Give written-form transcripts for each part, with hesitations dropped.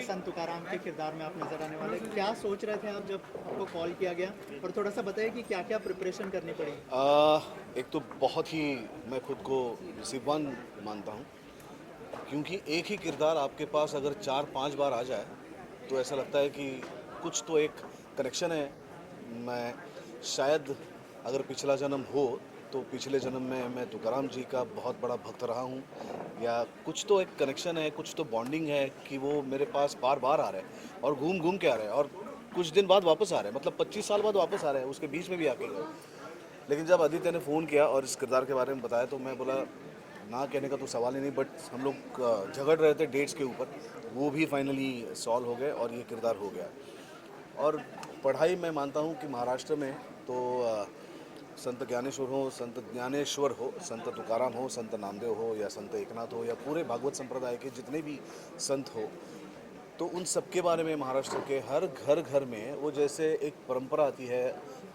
संत तुकाराम के किरदार में आप नजर आने वाले हैं। क्या सोच रहे थे आप जब आपको कॉल किया गया, और थोड़ा सा बताइए कि क्या क्या प्रिपरेशन करनी पड़ी। एक तो बहुत ही मैं खुद को नसीबवान मानता हूँ, क्योंकि एक ही किरदार आपके पास अगर 4-5 बार आ जाए तो ऐसा लगता है कि कुछ तो एक कनेक्शन है। मैं शायद अगर पिछला जन्म हो तो पिछले जन्म में मैं तुकाराम जी का बहुत बड़ा भक्त रहा हूँ, या कुछ तो एक कनेक्शन है, कुछ तो बॉन्डिंग है कि वो मेरे पास बार बार आ रहे हैं और घूम घूम के आ रहे हैं और कुछ दिन बाद वापस आ रहे हैं, मतलब 25 साल बाद वापस आ रहे हैं, उसके बीच में भी आके गए। लेकिन जब आदित्य ने फ़ोन किया और इस किरदार के बारे में बताया तो मैं बोला ना कहने का तो सवाल ही नहीं, बट हम लोग झगड़ रहे थे डेट्स के ऊपर, वो भी फाइनली सॉल्व हो गए और ये किरदार हो गया। और पढ़ाई मैं मानता हूँ कि महाराष्ट्र में तो संत ज्ञानेश्वर हो, संत तुकाराम हो, संत नामदेव हो या संत एकनाथ हो या पूरे भागवत संप्रदाय के जितने भी संत हो, तो उन सब के बारे में महाराष्ट्र के हर घर घर में वो जैसे एक परंपरा आती है।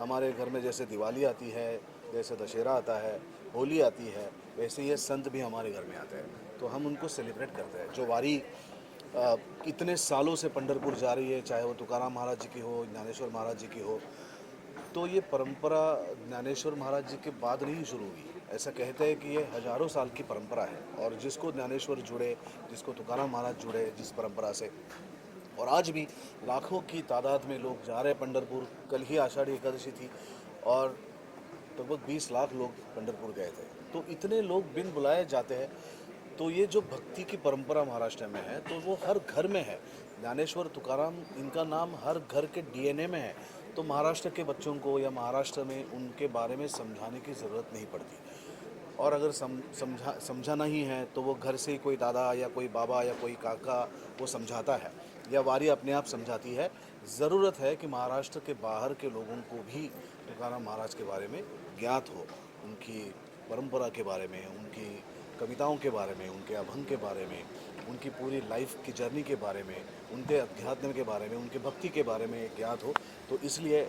हमारे घर में जैसे दिवाली आती है, जैसे दशहरा आता है, होली आती है, वैसे ये संत भी हमारे घर में आते हैं, तो हम उनको सेलिब्रेट करते हैं। जो वारी इतने सालों से पंढरपुर जा रही है, चाहे वो तुकाराम महाराज जी की हो, ज्ञानेश्वर महाराज जी की हो, तो ये परंपरा ज्ञानेश्वर महाराज जी के बाद नहीं शुरू हुई। ऐसा कहते हैं कि ये हजारों साल की परंपरा है, और जिसको ज्ञानेश्वर जुड़े, जिसको तुकाराम महाराज जुड़े जिस परंपरा से, और आज भी लाखों की तादाद में लोग जा रहे हैं पंढरपुर। कल ही आषाढ़ी एकादशी थी और लगभग 20 लाख लोग पंढरपुर गए थे। तो इतने लोग बिन बुलाए जाते हैं, तो ये जो भक्ति की परंपरा महाराष्ट्र में है तो वो हर घर में है। ज्ञानेश्वर तुकाराम, इनका नाम हर घर के डीएनए में है। तो महाराष्ट्र के बच्चों को या महाराष्ट्र में उनके बारे में समझाने की ज़रूरत नहीं पड़ती। और अगर समझाना ही है तो वो घर से ही कोई दादा या कोई बाबा या कोई काका वो समझाता है, या वारी अपने आप समझाती है। ज़रूरत है कि महाराष्ट्र के बाहर के लोगों को भी तुकाराम महाराज के बारे में ज्ञात हो, उनकी परंपरा के बारे में, उनकी कविताओं के बारे में, उनके अभंग के बारे में, उनकी पूरी लाइफ की जर्नी के बारे में, उनके अध्यात्म के बारे में, उनके भक्ति के बारे में ज्ञात हो। तो इसलिए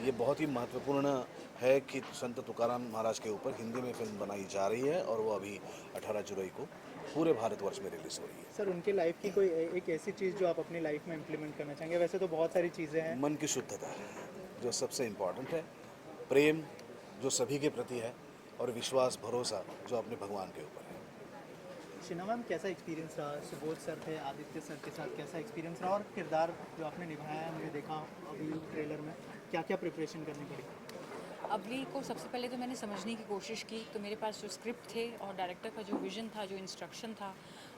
ये बहुत ही महत्वपूर्ण है कि संत तुकाराम महाराज के ऊपर हिंदी में फिल्म बनाई जा रही है, और वो अभी 18 जुलाई को पूरे भारतवर्ष में रिलीज़ हो रही सर, उनके लाइफ की कोई एक ऐसी चीज़ जो आप अपनी लाइफ में इम्प्लीमेंट करना चाहेंगे? वैसे तो बहुत सारी चीज़ें हैं। है। मन की शुद्धता जो सबसे इम्पोर्टेंट है, प्रेम जो सभी के प्रति है, और विश्वास भरोसा जो अपने भगवान के ऊपर है। शीना मैम, कैसा एक्सपीरियंस रहा? सुबोध सर थे, आदित्य सर के साथ कैसा एक्सपीरियंस रहा, और किरदार जो आपने निभाया है, मुझे देखा अभी ट्रेलर में, क्या क्या प्रिपरेशन करनी पड़ी? अवली को सबसे पहले तो मैंने समझने की कोशिश की, तो मेरे पास जो स्क्रिप्ट थे और डायरेक्टर का जो विज़न था, जो इंस्ट्रक्शन था,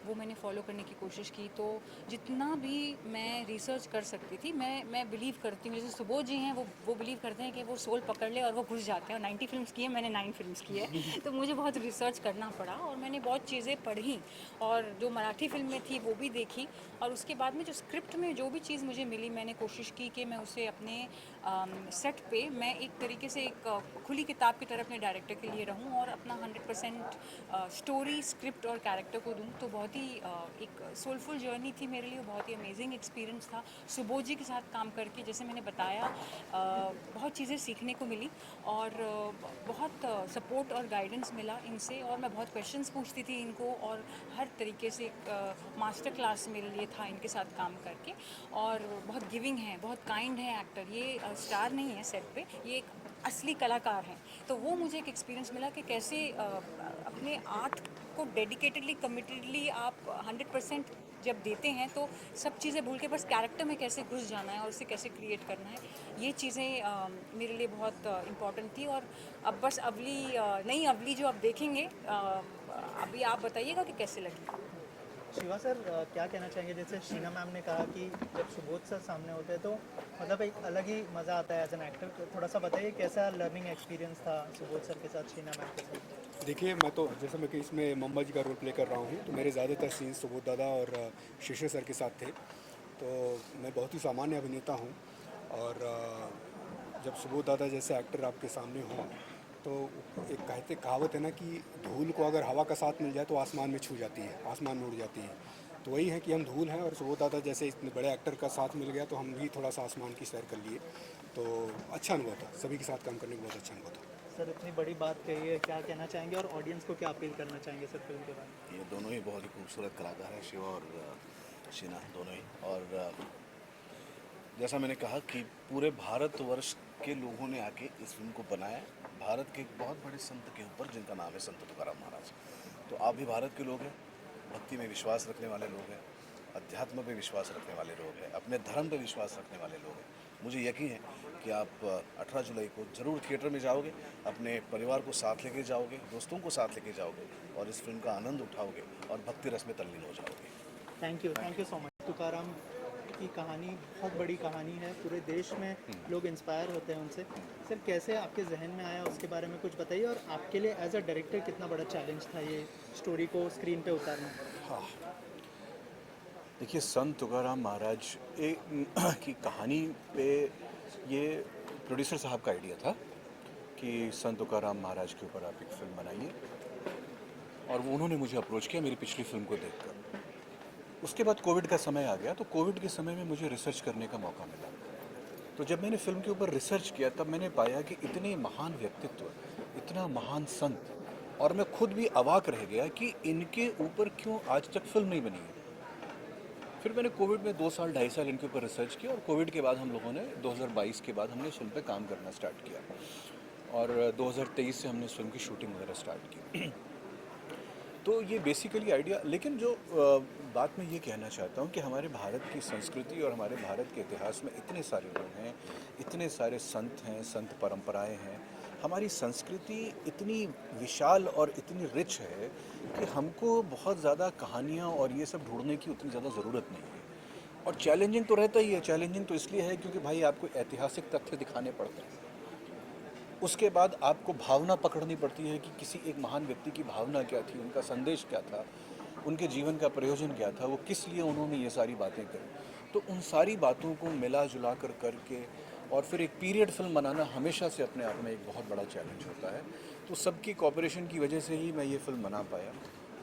वो मैंने फॉलो करने की कोशिश की। तो जितना भी मैं रिसर्च कर सकती थी, मैं बिलीव करती हूँ, जैसे सुबोध जी हैं, वो बिलीव करते हैं कि वो सोल पकड़ ले और वो घुस जाते हैं। और 90 फिल्म्स की है, मैंने 9 फिल्म्स की है तो मुझे बहुत रिसर्च करना पड़ा और मैंने बहुत चीज़ें पढ़ी, और जो मराठी फिल्म में थी वो भी देखी। और उसके बाद में जो स्क्रिप्ट में जो भी चीज़ मुझे मिली, मैंने कोशिश की कि मैं उसे अपने सेट पे मैं एक तरीके से एक खुली किताब की तरह अपने डायरेक्टर के लिए रहूं और अपना 100% स्टोरी, स्क्रिप्ट और कैरेक्टर को दूं। तो बहुत ही एक सोलफुल जर्नी थी मेरे लिए, बहुत ही अमेजिंग एक्सपीरियंस था सुबोध जी के साथ काम करके। जैसे मैंने बताया, बहुत चीज़ें सीखने को मिली, और बहुत सपोर्ट और गाइडेंस मिला इनसे, और मैं बहुत क्वेश्चंस पूछती थी इनको, और हर तरीके से मास्टर क्लास मेरे लिए था इनके साथ काम करके। और बहुत गिविंग है, बहुत काइंड है एक्टर, ये स्टार नहीं है सेट पे, ये एक असली कलाकार हैं। तो वो मुझे एक एक्सपीरियंस मिला कि कैसे अपने आर्ट को डेडिकेटेडली, कमिटेडली आप 100% जब देते हैं तो सब चीज़ें भूल के बस कैरेक्टर में कैसे घुस जाना है और उसे कैसे क्रिएट करना है, ये चीज़ें मेरे लिए बहुत इम्पॉर्टेंट थी। और अब बस अवली, नई अवली जो आप देखेंगे, अभी आप बताइएगा कि कैसे लगी। शिवा सर, क्या कहना चाहेंगे? जैसे शीना मैम ने कहा कि जब सुबोध सर सामने होते हैं तो मतलब एक अलग ही मज़ा आता है एज एन एक्टर। तो थोड़ा सा बताइए कैसा लर्निंग एक्सपीरियंस था सुबोध सर के साथ, शीना मैम के साथ? देखिए, मैं तो जैसे मैं कि इसमें मम्मा जी का रोल प्ले कर रहा हूँ, तो मेरे ज़्यादातर सीन्स सुबोध दादा और शेषे सर के साथ थे। तो मैं बहुत ही सामान्य अभिनेता हूँ, और जब सुबोध दादा जैसे एक्टर आपके सामने हों, तो एक कहावत है ना कि धूल को अगर हवा का साथ मिल जाए तो आसमान में छू जाती है, आसमान में उड़ जाती है। तो वही है कि हम धूल हैं, और सुबोध दादा जैसे इतने बड़े एक्टर का साथ मिल गया तो हम भी थोड़ा सा आसमान की सैर कर लिए। तो अच्छा अनुभव था, सभी के साथ काम करने का बहुत अच्छा अनुभव था। सर, इतनी बड़ी बात कही है, क्या कहना चाहेंगे और ऑडियंस को क्या अपील करना चाहेंगे सर फिल्म के बारे में? ये दोनों ही बहुत ही खूबसूरत कलाकार हैं, शिवा और शीना दोनों ही। और जैसा मैंने कहा कि पूरे भारतवर्ष के लोगों ने आके इस फिल्म को बनाया, भारत के एक बहुत बड़े संत के ऊपर जिनका नाम है संत तुकाराम महाराज। तो आप भी भारत के लोग हैं, भक्ति में विश्वास रखने वाले लोग हैं, अध्यात्म पे विश्वास रखने वाले लोग हैं, अपने धर्म पे विश्वास रखने वाले लोग हैं। मुझे यकीन है कि आप 18 जुलाई को ज़रूर थिएटर में जाओगे, अपने परिवार को साथ लेके जाओगे, दोस्तों को साथ लेके जाओगे और इस फिल्म का आनंद उठाओगे और भक्ति रस में तल्लीन हो जाओगे। Thank you so much. Tukaram की कहानी बहुत बड़ी कहानी है, पूरे देश में लोग इंस्पायर होते हैं उनसे। सर कैसे आपके जहन में आया उसके बारे में कुछ बताइए, और आपके लिए एज अ डायरेक्टर कितना बड़ा चैलेंज था ये स्टोरी को स्क्रीन पे उतारना। हाँ, देखिए संत तुकाराम महाराज की कहानी पे ये प्रोड्यूसर साहब का आइडिया था कि संत तुकाराम महाराज के ऊपर आप एक फिल्म बनाइए, और वो उन्होंने मुझे अप्रोच किया मेरी पिछली फिल्म को देखकर। उसके बाद कोविड का समय आ गया, तो कोविड के समय में मुझे रिसर्च करने का मौका मिला। तो जब मैंने फिल्म के ऊपर रिसर्च किया तब मैंने पाया कि इतने महान व्यक्तित्व, इतना महान संत, और मैं खुद भी अवाक रह गया कि इनके ऊपर क्यों आज तक फिल्म नहीं बनी है। फिर मैंने कोविड में 2 साल 2.5 साल इनके ऊपर रिसर्च किया, और कोविड के बाद हम लोगों ने 2022 के बाद हमने इस फिल्म पे काम करना स्टार्ट किया, और 2023 से हमने इस फिल्म की शूटिंग वगैरह स्टार्ट की। तो ये बेसिकली आइडिया, लेकिन जो बात मैं ये कहना चाहता हूँ कि हमारे भारत की संस्कृति और हमारे भारत के इतिहास में इतने सारे लोग हैं, इतने सारे संत हैं, संत परंपराएं हैं, हमारी संस्कृति इतनी विशाल और इतनी रिच है कि हमको बहुत ज़्यादा कहानियाँ और ये सब ढूंढने की उतनी ज़्यादा ज़रूरत नहीं है। और चैलेंजिंग तो रहता ही है, चैलेंजिंग तो इसलिए है क्योंकि भाई आपको ऐतिहासिक तथ्य दिखाने पड़ते हैं, उसके बाद आपको भावना पकड़नी पड़ती है कि किसी एक महान व्यक्ति की भावना क्या थी, उनका संदेश क्या था, उनके जीवन का प्रयोजन क्या था, वो किस लिए उन्होंने ये सारी बातें करी। तो उन सारी बातों को मिला जुला कर करके और फिर एक पीरियड फिल्म बनाना हमेशा से अपने आप में एक बहुत बड़ा चैलेंज होता है। तो सबकी कोऑपरेशन की वजह से ही मैं ये फिल्म बना पाया,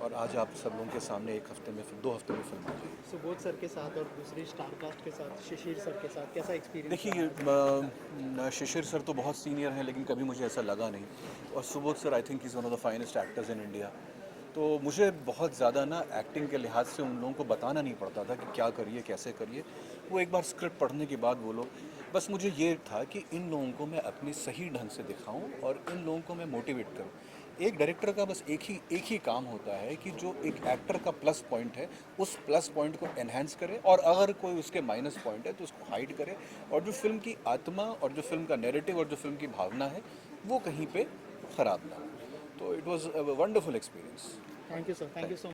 और आज आप सब लोगों के सामने 1 हफ्ते में, 2 हफ्ते में फिल्म आ जाएगी। सुबोध सर के साथ और दूसरी स्टार कास्ट के साथ शिशिर सर के साथ कैसा एक्सपीरियंस? देखिए शिशिर सर तो बहुत सीनियर हैं, लेकिन कभी मुझे ऐसा लगा नहीं, और Subodh sir I think is one of the finest actors in India. तो मुझे बहुत ज़्यादा ना एक्टिंग के लिहाज से उन लोगों को बताना नहीं पड़ता था कि क्या करिए कैसे करिए, वो एक बार स्क्रिप्ट पढ़ने के बाद वो लोग, बस मुझे ये था कि इन लोगों को मैं अपनी सही ढंग से दिखाऊं और इन लोगों को मैं मोटिवेट करूं। एक डायरेक्टर का बस एक ही काम होता है कि जो एक एक्टर का प्लस पॉइंट है उस प्लस पॉइंट को एनहांस करे, और अगर कोई उसके माइनस पॉइंट है तो उसको हाइड करे, और जो फिल्म की आत्मा और जो फिल्म का नैरेटिव और जो फिल्म की भावना है वो कहीं पे ख़राब ना हो। तो it was a wonderful experience. Thank you sir, thank you so